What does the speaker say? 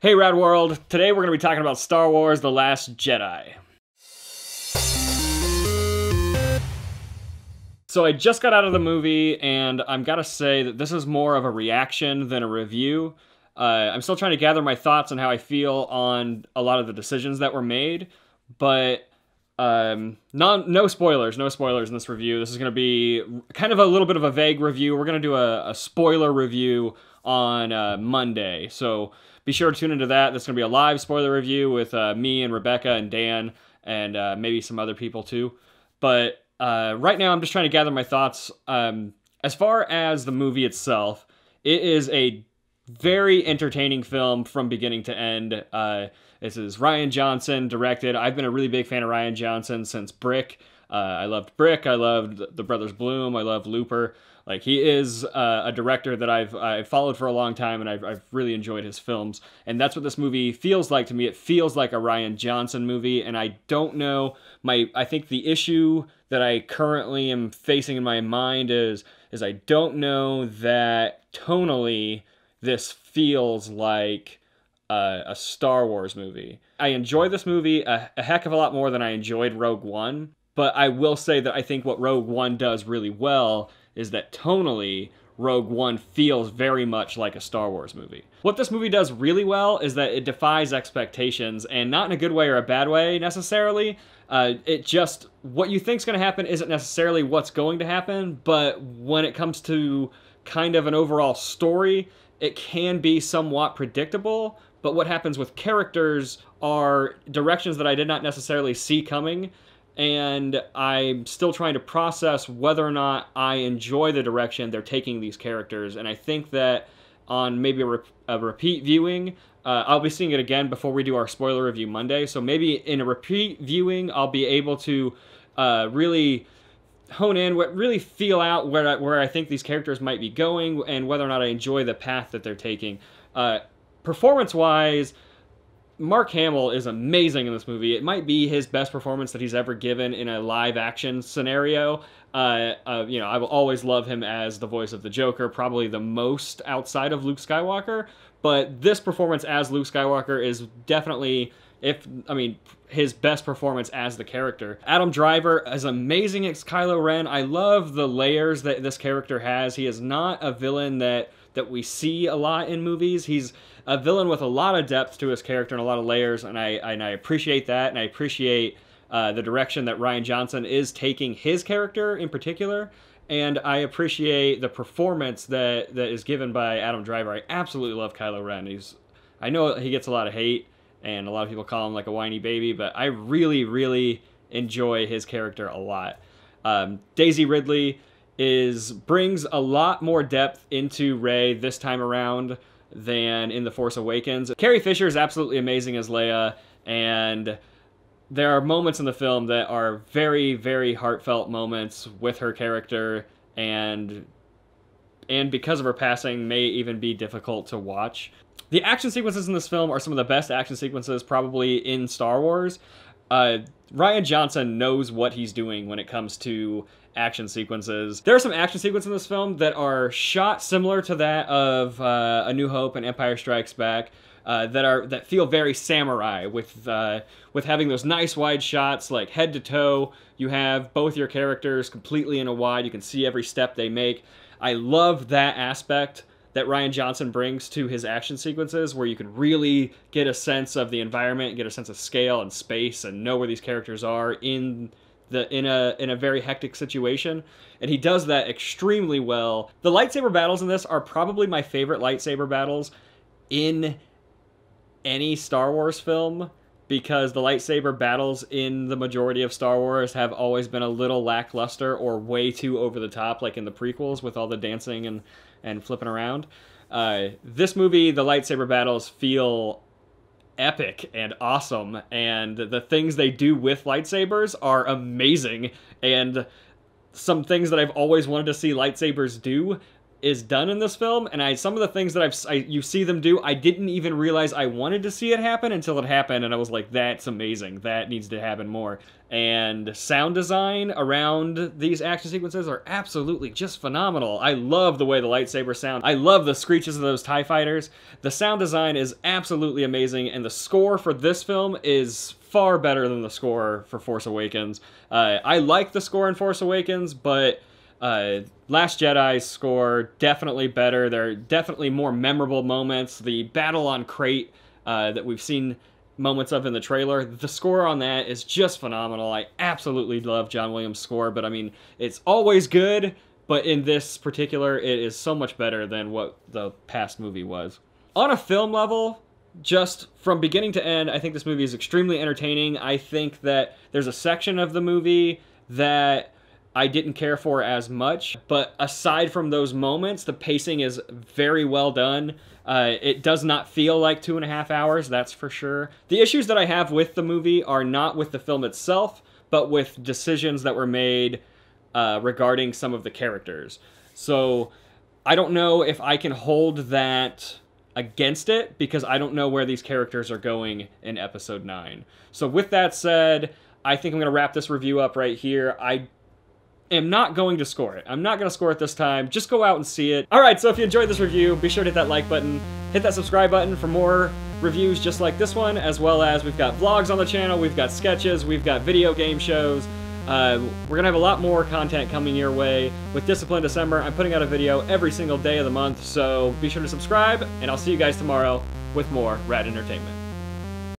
Hey Rad World, today we're going to be talking about Star Wars: The Last Jedi. So I just got out of the movie, and I'm gotta say that this is more of a reaction than a review. I'm still trying to gather my thoughts on how I feel on a lot of the decisions that were made, but no spoilers in this review. This is going to be kind of a little bit of a vague review. We're going to do a spoiler review on Monday, so be sure to tune into that. That's going to be a live spoiler review with me and Rebecca and Dan and maybe some other people too. But right now I'm just trying to gather my thoughts. As far as the movie itself, it is a very entertaining film from beginning to end. This is Rian Johnson directed. I've been a really big fan of Rian Johnson since Brick. I loved Brick. I loved The Brothers Bloom. I love Looper. Like, he is a director that I've followed for a long time, and I've really enjoyed his films. And that's what this movie feels like to me. It feels like a Rian Johnson movie, and I don't know. I think the issue that I currently am facing in my mind is I don't know that tonally this feels like a Star Wars movie. I enjoy this movie a heck of a lot more than I enjoyed Rogue One, but I will say that I think what Rogue One does really well is that tonally, Rogue One feels very much like a Star Wars movie. What this movie does really well is that it defies expectations, and not in a good way or a bad way, necessarily. What you think's going to happen isn't necessarily what's going to happen, but when it comes to kind of an overall story, it can be somewhat predictable, but what happens with characters are directions that I did not necessarily see coming, and I'm still trying to process whether or not I enjoy the direction they're taking these characters. And I think that on maybe a repeat viewing, I'll be seeing it again before we do our spoiler review Monday, so maybe in a repeat viewing I'll be able to really hone in, really feel out where I think these characters might be going and whether or not I enjoy the path that they're taking. Performance-wise, Mark Hamill is amazing in this movie. It might be his best performance that he's ever given in a live-action scenario. I will always love him as the voice of the Joker, probably the most outside of Luke Skywalker. But this performance as Luke Skywalker is definitely, his best performance as the character. Adam Driver is amazing as Kylo Ren. I love the layers that this character has. He is not a villain that we see a lot in movies. He's a villain with a lot of depth to his character and a lot of layers, and I appreciate that, and I appreciate the direction that Rian Johnson is taking his character in particular, and I appreciate the performance that is given by Adam Driver. I absolutely love Kylo Ren. I know he gets a lot of hate, and a lot of people call him like a whiny baby, but I really, really enjoy his character a lot. Daisy Ridley brings a lot more depth into Rey this time around than in The Force Awakens. Carrie Fisher is absolutely amazing as Leia, and there are moments in the film that are very, very heartfelt moments with her character, and because of her passing may even be difficult to watch. The action sequences in this film are some of the best action sequences probably in Star Wars. Rian Johnson knows what he's doing when it comes to action sequences. There are some action sequences in this film that are shot similar to that of A New Hope and Empire Strikes Back, that feel very samurai, with having those nice wide shots, like head to toe. You have both your characters completely in a wide. You can see every step they make. I love that aspect that Rian Johnson brings to his action sequences, where you can really get a sense of the environment, get a sense of scale and space, and know where these characters are in a very hectic situation, and he does that extremely well. The lightsaber battles in this are probably my favorite lightsaber battles in any Star Wars film, because the lightsaber battles in the majority of Star Wars have always been a little lackluster or way too over the top, like in the prequels with all the dancing and flipping around. This movie, the lightsaber battles feel epic and awesome, and the things they do with lightsabers are amazing, and some things that I've always wanted to see lightsabers do is done in this film, and some of the things that you see them do, I didn't even realize I wanted to see it happen until it happened, and I was like, that's amazing. That needs to happen more. And sound design around these action sequences are absolutely just phenomenal. I love the way the lightsabers sound. I love the screeches of those TIE fighters. The sound design is absolutely amazing, and the score for this film is far better than the score for Force Awakens. I like the score in Force Awakens, but Last Jedi's score, definitely better. There are definitely more memorable moments. The battle on Crate that we've seen moments of in the trailer, the score on that is just phenomenal. I absolutely love John Williams' score, but I mean, it's always good, but in this particular, it is so much better than what the past movie was. On a film level, just from beginning to end, I think this movie is extremely entertaining. I think that there's a section of the movie that I didn't care for as much, but aside from those moments, the pacing is very well done. It does not feel like 2.5 hours, that's for sure. The issues that I have with the movie are not with the film itself, but with decisions that were made regarding some of the characters. So I don't know if I can hold that against it, because I don't know where these characters are going in Episode 9. So with that said, I think I'm going to wrap this review up right here. I am not going to score it. I'm not going to score it this time. Just go out and see it. Alright, so if you enjoyed this review, be sure to hit that like button, hit that subscribe button for more reviews just like this one, as well as we've got vlogs on the channel, we've got sketches, we've got video game shows. We're going to have a lot more content coming your way. With Discipline December, I'm putting out a video every single day of the month, so be sure to subscribe, and I'll see you guys tomorrow with more rad entertainment.